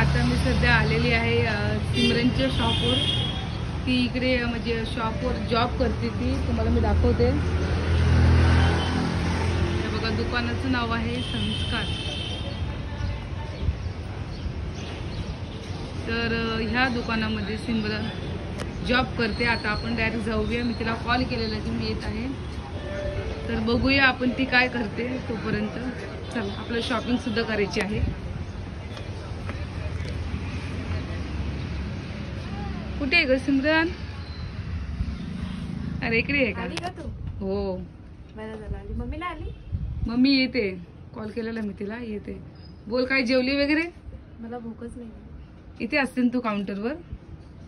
आता मी सध्या आलेली आहे सिमरनच्या शॉपवर. ती इकडे म्हणजे शॉपवर जॉब करते. ती तुम्हाला मी दाखवते. हे बघा, दुकानाचं नाव आहे संस्कार. तर ह्या दुकानामध्ये सिमरन जॉब करते. आता आपण डायरेक्ट जाऊया. मी तिला कॉल केलेला की मी येत आहे, तर बघूया आपण ती काय करते. तोपर्यंत चला, आपलं शॉपिंग सुद्धा करायची आहे. कुठे आहे ग सिमरन? अरे इकडे आहे का? आली का तू? हो, बरं झालं आली. मम्मी ना आली? मम्मी येते. कॉल केलेला मी तिला, येते. बोल, काय जेवली वगैरे? मला भूकच नाही. इथे असते तू काउंटरवर?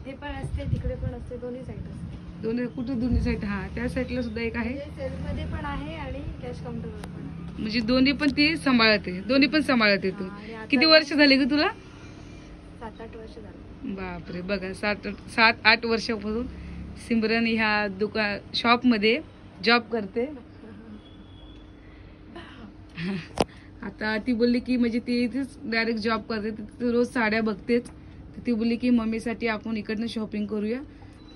ते पण असते, तिकडे पण असते, दोन्ही साईड असते. कुठे दोन्ही साईड? हा, त्या साईडला सुद्धा एक आहे. सेल मध्ये पण आहे आणि कॅश काउंटरवर पण आहे. म्हणजे दोन्ही पण ती सांभाळते. दोन्ही पण सांभाळते तू. आणि आता किती वर्ष झाली ग तुला? 7-8 वर्ष झाली. बापरे, बघा 7-8 वर्षापासून सिमरन ह्या शॉप मध्ये जॉब करते. आता ती बोलली की म्हणजे ती इथेच डायरेक्ट जॉब करते. ती रोज साड्या बघतेच. तर ती बोलली की मम्मीसाठी आपण इकडनं शॉपिंग करूया,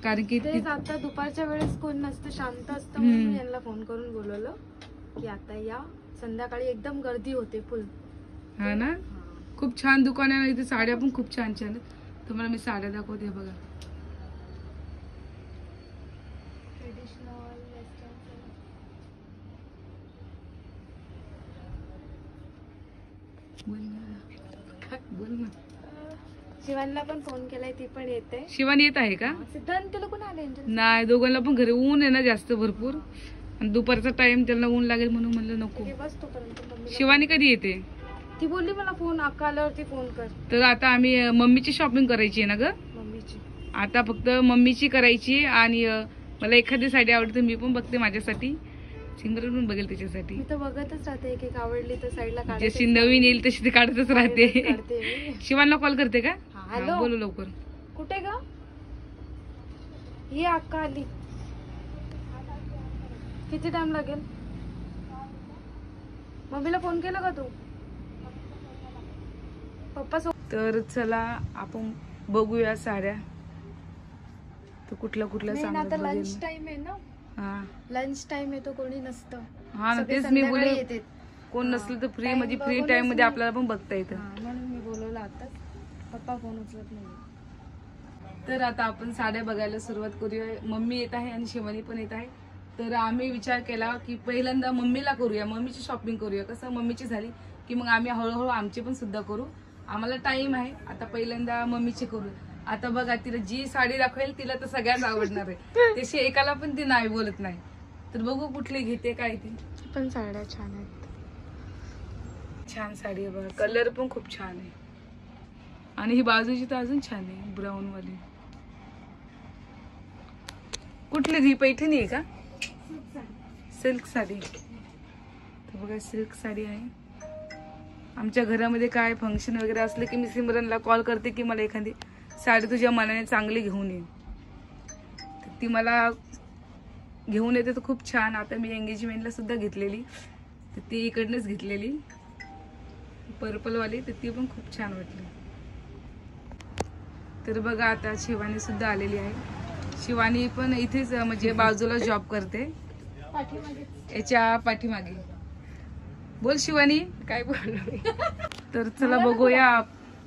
कारण की आता दुपारच्या वेळेस कोण नसतं, शांत असतं. म्हणून मी यांना फोन करून बोलवलं की आता या. संध्याकाळी एकदम गर्दी होते फुल. हा ना, खूप छान दुकान आहे. इथे साड्या पण खूप छान छान आहेत. तुम्हाला मी साड्या दाखवते. बघा, ट्रेडिशनल, वेस्टर्न. बोल ना. शिवानीला पण फोन केलाय, ती पण येते. शिवानी येत आहे का? सिद्धांत तुला कोण आले? नाही, दोघांना पण घरी ऊन आहे ना जास्त भरपूर, आणि दुपारचा टाइम त्यांना ऊन लागेल म्हणून म्हणलं नको. बस तोपर्यंत शिवानी कधी येते? ती बोलली मला फोन अक्का आल्यावरती फोन कर. तर आता आम्ही मम्मीची शॉपिंग करायची आहे ना ग. मम्मीची आता फक्त मम्मीची करायची. आणि मला एखादी साडी आवडते, मी पण बघते माझ्यासाठी. सिमरन पण बघेल त्याच्यासाठी. मी तर बघतच राहते, एक एक आवडली तर साईडला काढते. जशी नवीन येईल तशी ती काढतच राहते. काढते मी. शिवानला कॉल करते का? हॅलो, बोलू लवकर. कुठे ग? ये अक्का आली. किती टाइम लागेल? मम्मीला फोन केला का तू? पप्पा तर चला आपण बघूया साड्या. तर कुठल्या आता लंच टाइम आहे ना. हा, लंच टाइम आहे, तो कोणी नसतं. हा ना, तेच मी बोलले. कोण नसलं तर फ्री म्हणजे फ्री टाइम मध्ये आपल्याला पण बघता येतं. म्हणून मी बोलवलं आता. पप्पा फोन उचलत नाही. तर आता आपण साड्या बघायला सुरुवात करूया. मम्मी येत आहे आणि शिवानी पण येत आहे. तर आम्ही विचार केला की पहिल्यांदा मम्मीला करूया, मम्मीची शॉपिंग करूया. कसं मम्मीची झाली की मग आम्ही हळूहळू आमची पण सुद्धा करू. आम्हाला टाइम आहे. आता पहिल्यांदा मम्मीची करू. आता बघा, तिला जी साडी दाखवेल तिला तर सगळ्यात आवडणार आहे. तशी एकाला पण ती नाही बोलत नाही. तर बघू कुठली घेते, काय ती. पण साड्या छान आहेत. छान साडी आहे बघा, कलर पण खूप छान आहे. आणि ही बाजूची तर अजून छान आहे, ब्राऊन वाली. कुठली ही पैठणी आहे का? सिल्क साडी. तर बघा, सिल्क साडी आहे. आमच्या घरामध्ये काय फंक्शन वगैरे असलं की मी सिमरनला कॉल करते की मला एखादी साडी तुझ्या मनाने चांगली घेऊन ये. तर ती मला घेऊन येते. तर खूप छान. आता मी एंगेजमेंटला सुद्धा घेतलेली, तर ती इकडनंच घेतलेली पर्पलवाली. तर ती पण खूप छान वाटली. तर बघा, आता शिवानी सुद्धा आलेली आहे. शिवानी पण इथेच म्हणजे बाजूला जॉब करते, याच्या पाठीमागे. बोल शिवानी, काय बोल. तर चला बघूया,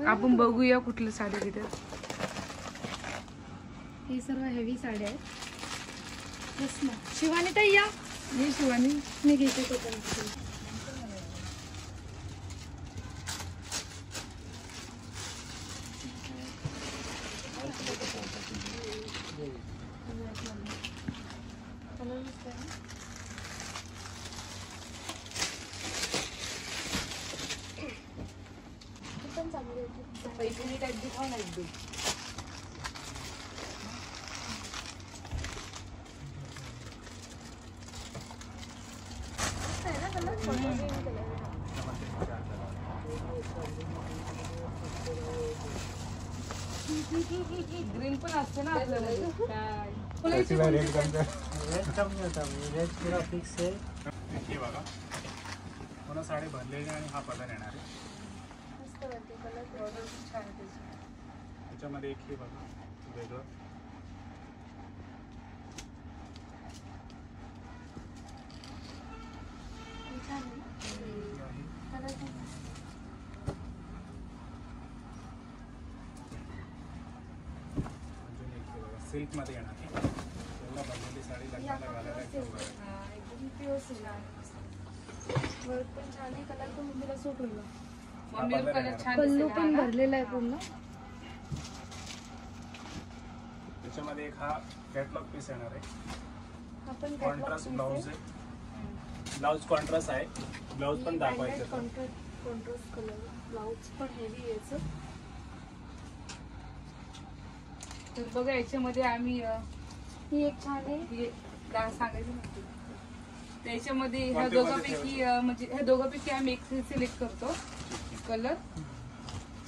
आपण बघूया कुठल्या साड्या घेतात. हे सर्व हेवी साड्या आहेत. शिवानी ताई या. ये शिवानी, मी घेते तोपर्यंत. पैठणी टाइप दिखाओ ना एकदम. ग्रीन पण असते ना आपल्याला. रेट पूरा फिक्स है. हे बघा, पूर्ण साडी भरलेली आणि हा पदर येणार आहे. वरती कलर बॉर्डर खूप छान आहे त्याची. त्याच्यामध्ये एक हे बघा वेगळं. छान आहे ना हे आहे. कलर पण मस्त. अजून एक हे बघा सिल्क मध्ये येणार ती. एवढा बनलेली साडी लग्नाला घालायला एकदम बरं. हा, एकदम प्युअर सिल्क आहे. वर्क पण छान आहे, कलर पण मम्मीला सूट होईल. मम्मीला कलर छान पल्लू दिसेल पण हा ना? भरलेला आहे पूर्ण. त्याच्यामध्ये एक हा कॅटलॉग पीस येणार आहे. आपण कॉन्ट्रास्ट ब्लाऊज आहे. ब्लाऊज कॉन्ट्रास्ट आहे. ब्लाऊज पण दाखवायचं आहे. कॉन्ट्रास्ट कलर ब्लाऊज पण हेवी याचं. तर बघा याच्यामध्ये आम्ही ही एक छान आहे. हे काय सांगायचं नव्हतं. त्याच्यामध्ये ह्या कोणते कोणते दोघांपैकी म्हणजे ह्या दोघांपैकी आम्ही एक सिलेक्ट करतो कलर.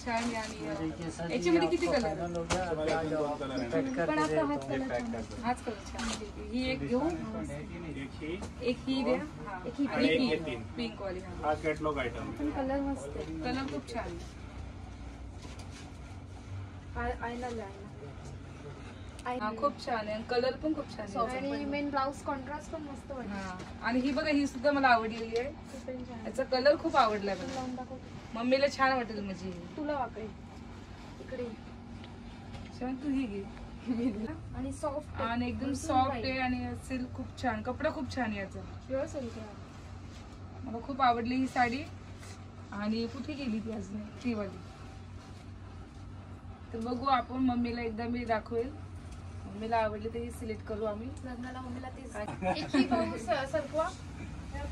छान आहे. आणि याच्यामध्ये किती कलर आहे? त्याच्यामध्ये अजून दोन कलर पण येणार. आता हाच एक कलर पॅक छान आहे. करतो. हाच कलर छान आहे. ही एक घेऊ, एक ही एक ही द्या हा. एक ही आणि pink. ही एक तीन. पिंक वाली हा. हा कॅटलॉग आयटम. पण कलर मस्त आहे. कलर खूप छान आहे. आयना हा खूप छान आहे. कलर पण खूप छान आहे. आणि मेन ब्लाऊज कॉन्ट्रास्ट पण मस्त वाटतं. हा. आणि ही बघा ही सुद्धा मला आवडलेली आहे. ते पण छान आहे. याचा कलर खूप आवडलाय तुला मला. लावून दाखव. मम्मीला छान वाटेल म्हणजे ही. तुला वाकळे इकडे. छान तू ही घे. आणि सॉफ्ट आणि एकदम सॉफ्ट आहे आणि सिल्क खूप छान. कपडा खूप छान आहे याचा. प्युअर सिल्क आहे. मला खूप आवडली ही साडी. आणि कुठे गेली ती अजून ती वाली. तर बघू आपण मम्मीला एकदा मी दाखवेल. मम्मीला आवडली तर ही सिलेक्ट करू आम्ही. लग्नाला मम्मीला तेच एक ही पाहू सरकवा.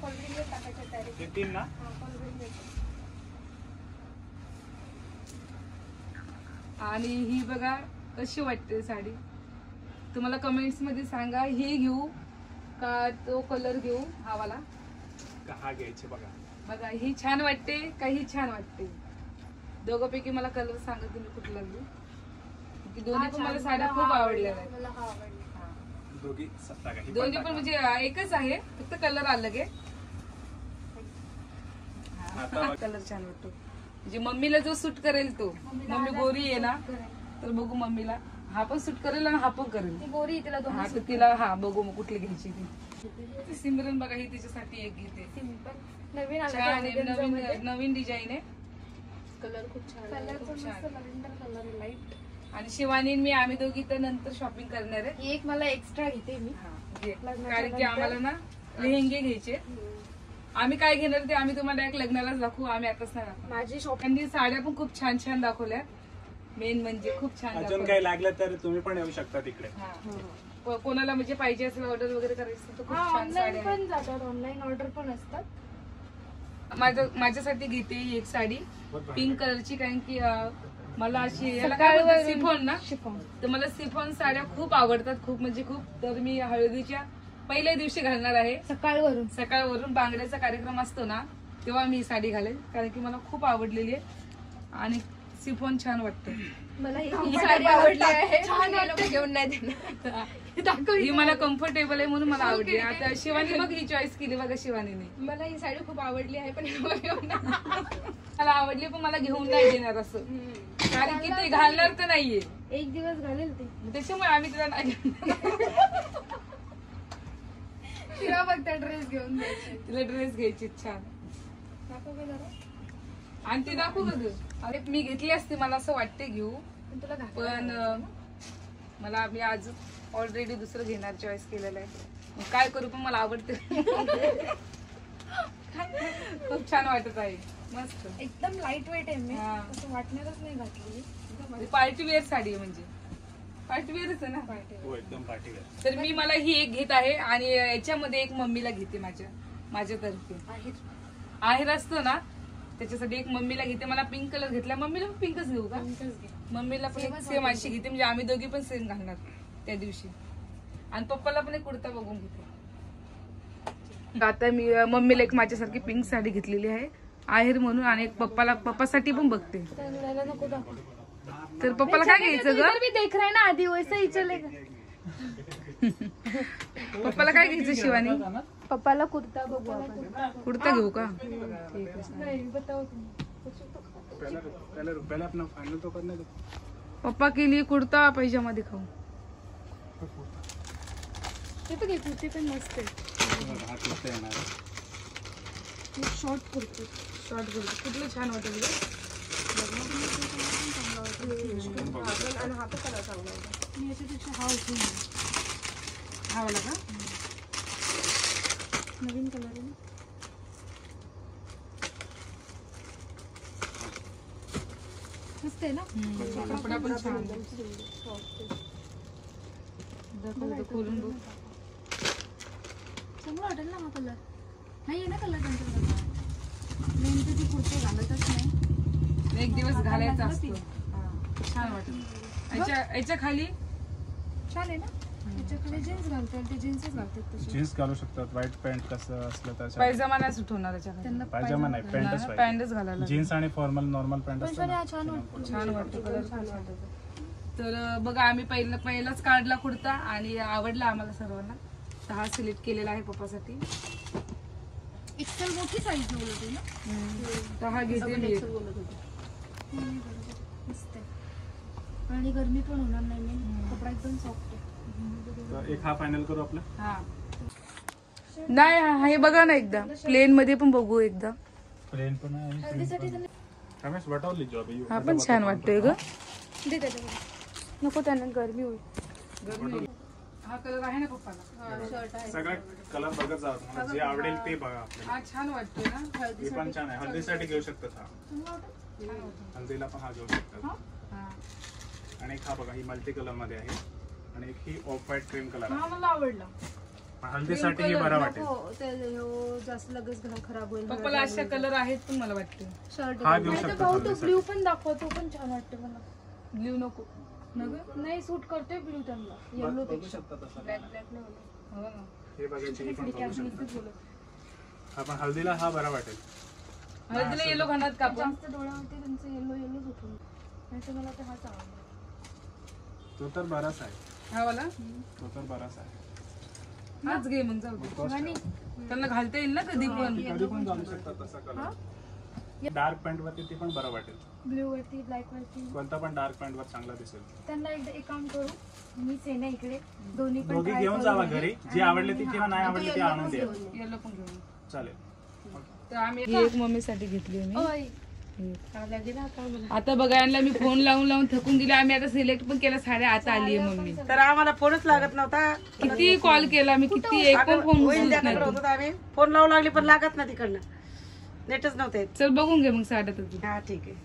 कॉलड्रिंक टाकायचं डायरेक्ट. हे तीन ना. आणि ही बघा कशी वाटते साडी. तुम्हाला कमेंट्स मध्ये सांगा ही घेऊ का तो कलर घेऊ हा वाला. हा घ्यायचे बघा. बघा ही छान वाटते का ही छान वाटते. दोघांपैकी मला कलर सांगा तुम्ही कुठला घेऊ. की दोन्ही पण मला साड्या खूप आवडल्या आहेत. मला हा आवडला. दोघी सस्ता का. ही दोन्ही पण टाका. म्हणजे एकच आहे फक्त कलर अलग आहे. आता कलर छान वाटतो म्हणजे मम्मीला जो सूट करेल तो. मम्मी गोरी आहे ना तर बघू मम्मीला हा पण सूट करेल आणि हा पण करेल. ती गोरी आहे, तिला हा दोन्ही तर तिला हा बघू मग कुठली घ्यायची ती सिमरन बघा ही तिच्यासाठी एक घेते. सिंपल नवीन छान आहे. नवीन नवीन डिझाईन आहे. कलर खूप छान. कलर पण खूप छान. मस्त लव्हेंडर कलर आहे लाईट. आणि शिवानी आणि मी आम्ही दोघी तर नंतर शॉपिंग करणार आहे. ही एक मला एक्स्ट्रा घेते मी. हा, घे. लग्नाच्या कारण की नंतर. आम्हाला ना लेहेंगे घ्यायचे. आम्ही काय घेणार ते आम्ही तुम्हाला एक लग्नालाच दाखवू. आम्ही आताच नाही दाखवू. माझी शॉपिंग त्यांनी साड्या पण खूप छान छान दाखवल्या. मेन म्हणजे खूप छान अजून दाखवल्या. काही लागलं तर तुम्ही पण येऊ शकता तिकडे. हा. कोणाला म्हणजे पाहिजे असेल ऑर्डर वगैरे करायचं तर खूप छान ऑनलाईन साड्या पण जातात. ऑनलाईन ऑर्डर पण असतात. माझ्यासाठी घेते ही एक साडी पिंक कलरची. कारण की मला अशी याला सकाळवरून- काय बोलतात, सिफॉन ना. शिफॉन. तर मला सिफॉन साड्या खूप आवडतात. खूप म्हणजे खूप. तर मी हळदीच्या पहिल्या दिवशी घालणार आहे. सकाळवरून सकाळवरून बांगड्याचा कार्यक्रम असतो ना तेव्हा मी ही साडी घालेन. कारण की मला खूप आवडलेली आहे आणि सिफॉन छान वाटतं. मला ही साडी आवडली आहे. छान वाटते. घेऊन नाही देणार. ही मला कम्फर्टेबल आहे म्हणून मला आवडली. आता शिवानी बघ ही चॉईस केली बघा शिवानीने. मला ही साडी खूप आवडली आहे पण मला आवडली पण मला घेऊन नाही देणार असं. कारण की ते घालणार तर नाहीये. एक दिवस घालेल ती. त्याच्यामुळे आम्ही तिला नाही घेणार. तिला फक्त ड्रेस घेऊन द्यायची. तिला ड्रेस घ्यायची छान. दाखव का जरा. आणि ती दाखवू का तू. अरे मी घेतली असती मला असं वाटते घेऊ. पण तुला पण मला मी आज ऑलरेडी दुसरं घेणार चॉईस केलेलं आहे. मग काय करू पण मला आवडते. खूप छान वाटत आहे. मस्त एकदम लाईट वेट आहे मी. हा. असं वाटणारच नाही घातली. पार्टी वेअर साडी आहे म्हणजे पार्टी वेअरच आहे ना. हो एकदम पार्टीवेअर. तर मी मला ही एक घेत आहे आणि याच्यामध्ये एक मम्मीला घेते माझ्यातर्फे. आहेर असतो ना त्याच्यासाठी एक मम्मीला घेते. मला पिंक कलर घेतला. मम्मीला पण पिंकच घेऊ का. मम्मीला पण सेम अशी घेते म्हणजे आम्ही दोघी पण सेम घालणार त्या दिवशी. आणि पप्पाला पण एक कुर्ता बघून घेते. आता मी मम्मीला एक माझ्यासारखी पिंक साडी घेतलेली आहे आहेर म्हणून. आणि एक पप्पासाठी पण बघते. नको दाखव. तर पप्पाला काय घ्यायचं ग. मी देख रहा है ना आधी वैसा ही चलेगा. पप्पाला काय घ्यायचं शिवानी. पप्पाला कुर्ता बघू आपण. कुर्ता घेऊ का. ठीक आहे. नाही बताओ तुम्ही. पहले अपना फाइनल तो करने दो. पप्पा के लिए कुर्ता पैजामा दिखाऊ. ते पण एक कुर्ती पण मस्त आहे. हा कुर्ता येणार आहे. शॉर्ट कुर्ती. शॉर्ट कुर्ता कुठलं छान वाटेल गं? आणि हा पण कलर चांगला होता. मी याच्यापेक्षा हा उठून हा वाला का? नवीन कलर आहे ना. मस्त आहे ना. कपडा पण छान आहे. दाखव खोलून बघ. चांगला वाटेल ना हा कलर. नाही आहे ना कलर त्यांच्याकडे. नेमकं ती कुर्ती घालतच नाही. एक दिवस घालायचा असतो. छान वाटेल. याच्या खाली छान आहे ना. त्याच्याकडे जीन्स घालतात. ते जीन्सच घालतात तसे. जीन्स घालू शकतात. व्हाईट पॅन्ट कसं असलं त्याच्या पायजामा नाही सुट होणार याच्या खाली. त्यांना पायजामा नाही पॅन्टच पाहिजे. पॅन्टच घालायला जीन्स आणि फॉर्मल नॉर्मल पॅन्ट पण असतं ना. हा छान वाटतो. छान वाटतं. कलर छान वाटतं. तर बघा आम्ही पहिलाच काढला कुर्ता आणि आवडला आम्हाला सर्वांना. तर हा सिलेक्ट केलेला आहे पप्पासाठी. एक्सेल मोठी साईज बोलत आहे ना. तर हा घेतलेली आहे. मस्त आहे. आणि गरमी पण होणार नाही. मी कपडा एकदम सॉफ्ट आहे. तर एक हा फायनल करू आपलं. हा नाही हे बघा ना एकदा प्लेन मध्ये पण बघू एकदा. प्लेन पण आहे. हळदीसाठी रमेश वटावली जॉब आहे. हा पण छान वाटतोय ग. दे त्याच्याकडे. नको त्यांना गरमी होईल. हा कलर आहे ना पप्पाला. शर्ट आहे. सगळ्या कलर बघत जा. तुम्हाला जे आवडेल ते बघा आपल्याला. हा छान वाटतोय ना. हे पण छान आहे. हल्दीसाठी घेऊ शकतात हा. चांगला वाटेल. छान वाटतं. हल्दीला पण हा घेऊ शकतात. हा. आणि एक हा बघा ही मल्टी कलर मध्ये आहे. आणि एक ही ऑफ व्हाईट क्रीम कलर हा आहे. मला आवडला. हल्दीसाठी हे बरं वाटेल. हो ते जास्त लगेच खराब होईल. पप्पाला अशा कलर आहेत पण मला वाटते. शर्ट हा घेऊ शकतो भाऊ तो हल्दीसाठी. ब्ल्यू पण दाखव. तो पण छान वाटते मला. ब्ल्यू नको. नाही सूट करतोय ब्ल्यू त्यांना. येलो पेक्षा ब्लॅक नाही हो ना. हे बघायची ही पण बघू शकता. बोलत. हा पण हल्दीला हा बरा वाटेल. हळदीला येलो घालत का आपण? जास्त डोळ्यावरती त्यांचं येलोच उठून. नाही तर मला ते हाच आवडला. तो तर बराच आहे. हा वाला तो तर बराच आहे. हाच घे मग जाऊ दे. त्यांना घालता येईल ना कधी पण. कधी पण घालू शकतात तसा कलर. डार्क पॅन्ट वरती ते पण बरं वाटेल. ब्ल्यू वरती ब्लॅक वरती. कोणता पण डार्क पॅन्ट वर चांगला दिसेल. त्यांना एकदा एक काम करू. मीच आहे ना इकडे. दोन्ही पण दोघी try घेऊन करू. जावा घरी. जी आवडली ती किंवा नाही आवडली ती आणून द्या. येलो पण घेऊन. चालेल. तर आम्ही ही एक मम्मीसाठी घेतली मी. ओय. आता बघा यांना मी फोन लावून थकून गेले. आम्ही आता सिलेक्ट पण केला साड्या. आता आली आहे मम्मी. तर आम्हाला फोनच लागत नव्हता. किती कॉल केला मी. किती एक पण फोन उचलत वहिनीकडे नाही. होतो आम्ही फोन लावू लागले पण लागत ना तिकडनं. नेटच नव्हते. चल बघून घे मग साड्या तुझी. हा ठीक आहे.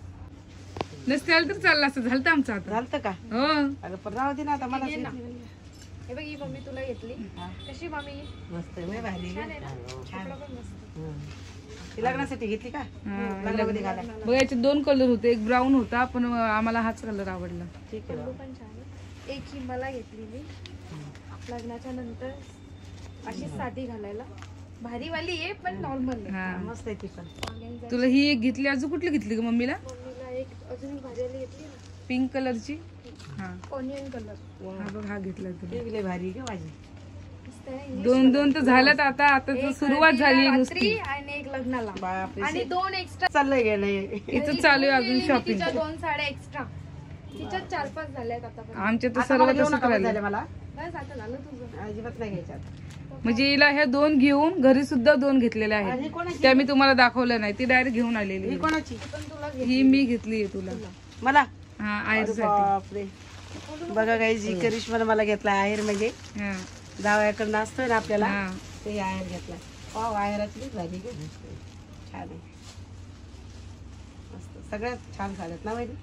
नसते आलं तर चाललं असतं. झालं आमचं आता. झालं का? हो अगं पण राहू दे ना आता मला. हे बघ ही मम्मी तुला घेतली. कशी मम्मी? मस्त आहे. लय भारी छान आहे आहे. ना. कपडा पण मस्त. ती लग्नासाठी घेतली का? लग्नामध्ये घाला. बघा याचे 2 कलर होते. एक ब्राऊन होता पण आम्हाला हाच कलर आवडला. ठीक आहे. पल्लू पण छान आहे. एक ही मला घेतली मी लग्नाच्या नंतर. अशी साधी घालायला. भारीवाली आहे पण नॉर्मल आहे. हा मस्त आहे ती पण. मागेने जायचं. तुला ही एक घेतली. अजून कुठली घेतली ग मम्मीला? मम्मीला एक अजून भारीवाली घेतली ना. पिंक कलरची. हा ऑनियन कलर. हा बघ हा घेतला तुला. ती लय भारी आहे ग माझी. मस्त आहे. 2 तर झाल्यात आता. आता तर एक सुरुवात झाली हळदीला नुसती. रात्री आणि एक लग्नाला. बापरे. आणि 2 एक्स्ट्रा. चाललंय गेलं. इथं चालू आहे अजून शॉपिंग. तिच्या 2 साड्या एक्स्ट्रा. तिच्या 4-5 झाल्यात आता. आमच्या तर आता सर्व मला घेऊ तसंच नका राहिलं. झालं मला. बस आता झालं तुझं. अजिबात नाही घ्यायच्यात. म्हणजे हिला ह्या 2 घेऊन घरी सुद्धा 2 घेतलेल्या आणि आहेत. कोणाची? त्या मी तुम्हाला दाखवल्या नाही. ती डायरेक्ट घेऊन आलेली ही आहे. कोणाची? पण तुला ही मी घेतली तुला. मला. हा आहेरसाठी. बापरे. बघा काही जी करिश्माने मला घेतला आहेर म्हणजे हा जावयाकडनं असतोय ना आपल्याला. हा. ते आहेर घेतला. वाव आहेरातलीच भाजी ग. छान आहे. मस्त. सगळ्यात छान झाल्यात ना वहिनी.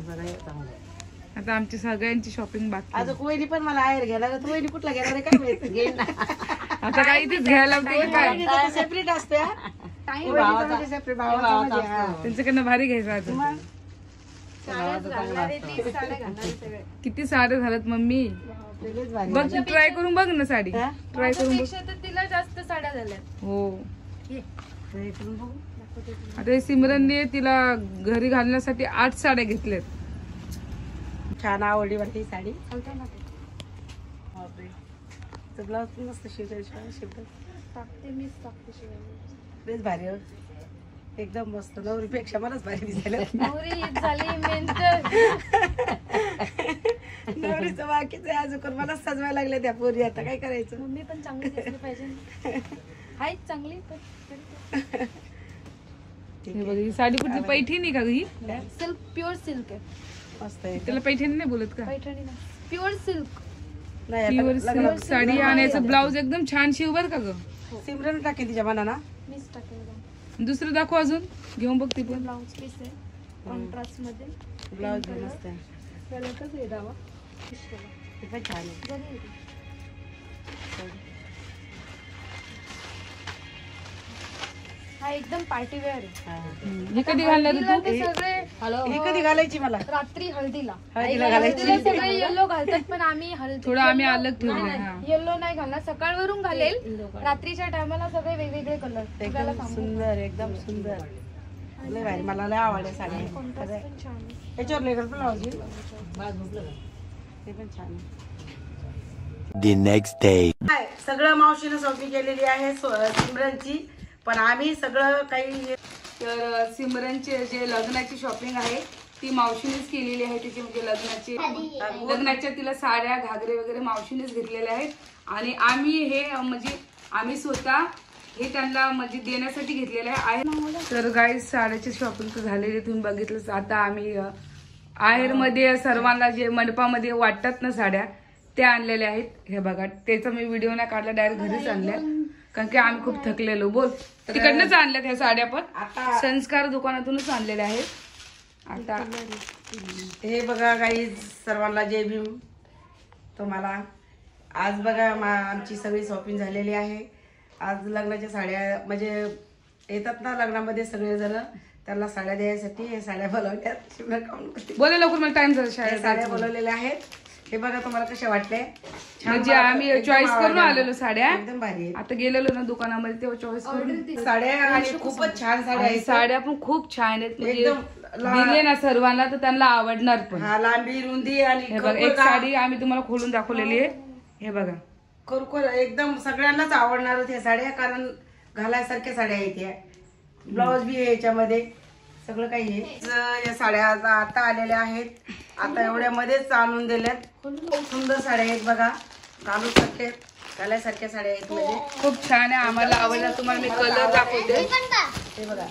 सगळ्यात चांगलं आहे. आता आमची सगळ्यांची शॉपिंग बाकी आहे. अजून वहिनी पण मला आहेर घ्यायला. तू वहिनी कुठला घेणार आहे काय माहिती. घेईन ना. आता काही इथेच घ्यायला लागते काय. सेपरेट असते. सेपरेट भावाचा म्हणजे, हा. त्यांच्याकडनं भारी घ्यायचं आता. मग साड्याच घालणार आहे. 30 साड्या घालणार आहे सगळे. किती सारे झालेत मम्मी. लयच भारी. बघ ट्राय करून बघ ना साडी. हा? ट्राय करून बघ. माझ्यापेक्षा तर तिला जास्त साड्या झाल्या. हो ट्राय करून बघू. आता हे सिमरनने तिला घरी घालण्यासाठी 8 साड्या घेतल्यात. छान आवडली वाटते ही साडी. चालतं ना ते. बापरे. तर ब्लाऊज पण मस्त शिवता. टाकते मीच टाकते शिवायला. लयच भारी आहे. एकदम मस्त नवरीपेक्षा मलाच भारी दिसायला नवरी झाली मेन तर नवरीचं बाकीच आहे अजून मला सजवायला लागले त्या पोरी आता काय करायचं. मम्मी पण चांगली दिसली पाहिजे ना. आहेत चांगली पण हे बघ ही साडी कुठली पैठणी का ग ही? सिल्क प्युअर सिल्क आहे. मस्त आहे. त्याला पैठणी नाही बोलत का? पैठणी ना प्युअर सिल्क. नाही प्युअर आता लग्नात सिल्क साडी आणि याचं ब्लाऊज एकदम छान शिव बर का ग. सिमरन टाकेल तिच्या मनाना. मीच टाकेल दुसरं दाखव अजून घेऊन बघ ती पण. ब्लाऊज पीस आहे कॉन्ट्रास्ट मध्ये. ब्लाऊज मस्त आहे. गळ्यातच आहे दावा. ते पण छान आहे. जरी आहे ती. हा एकदम पार्टी वेअर आहे. हा. हे कधी घालणार हळदीला तू? ते सगळे ही कधी घालायची मला रात्री हळदीला हळदीला घालायची. हळदीला सगळे येलो घालतात पण आम्ही थोडं आम्ही अलग ठेवलंय. हा. येलो नाही घालणार. सकाळवरून घालेल रात्रीच्या टायमाला सगळे वेगवेगळे कलर. एकदम सुंदर एकदम सुंदर लय भारी. मला लय आवडल्या साड्या. कॉन्ट्रास्ट पण छान आहे. याच्यावर लेकर पण लावली ते पण छान आहे. The next day. काय सगळं मावशीनं शॉपिंग केलेली आहे सिमरनची. पण आम्ही सगळं काही तर सिमरनचे जे लग्नाची शॉपिंग आहे ती मावशीनेच केलेली आहे. तिची म्हणजे लग्नाच्या तिला साड्या घागरे वगैरे मावशीनेच घेतलेले आहेत. आणि आम्ही हे म्हणजे आम्ही स्वतः हे त्यांना म्हणजे देण्यासाठी घेतलेले आहे. तर गाईज साड्याची शॉपिंग तर झालेली तुम्ही बघितलंच. आता आम्ही आहेरमध्ये सर्वांना जे मंडपामध्ये वाटतात ना साड्या त्या आणलेल्या आहेत. हे बघा त्याचा मी व्हिडिओ नाही काढला डायरेक्ट घरीच आणल्या कारण की आम्ही खूप थकलेलो. बोल तिकडनंच आणल्यात ह्या साड्या पण आता संस्कार दुकानातूनच आणलेल्या आहेत. आता हे बघा काही सर्वांना जय भीम. तुम्हाला आज बघा आमची सगळी शॉपिंग झालेली आहे. आज लग्नाच्या साड्या म्हणजे येतात ना लग्नामध्ये सगळेजण त्यांना साड्या द्यायसाठी हे साड्या बोलवल्यात. बोला लवकर मला टाइम झाला शाळेत. साड्या बोलवलेल्या आहेत. हे बघा तुम्हाला कशा वाटले. म्हणजे आम्ही चॉईस करून आलेलो साड्या. एकदम भारी आहे. आता गेलेलो ना दुकानामध्ये तेव्हा चॉईस करून साड्या आणि खूपच छान साड्या आणि आहेत. साड्या पण खूप छान आहेत. म्हणजे एकदम दिले ना सर्वांना तर त्यांना आवडणार पण. हा लांबी रुंदी आणि हे बघा एक साडी आम्ही तुम्हाला खोलून दाखवलेली आहे. हे बघा खरोखर एकदम सगळ्यांनाच आवडणार होत्या साड्या कारण घालायसारख्या साड्या आहेत या. ब्लाऊज बी आहे याच्यामध्ये सगळं काही आहे. या साड्या आता आलेल्या आहेत. आता एवढ्यामध्येच आणून दिल्यात. सुंदर साड्या आहेत बघा. घालूसारखे घालायसारख्या साड्या आहेत म्हणजे खूप छान आहे. आम्हाला आवडला. तुम्हाला मी कलर दाखवते. हे बघा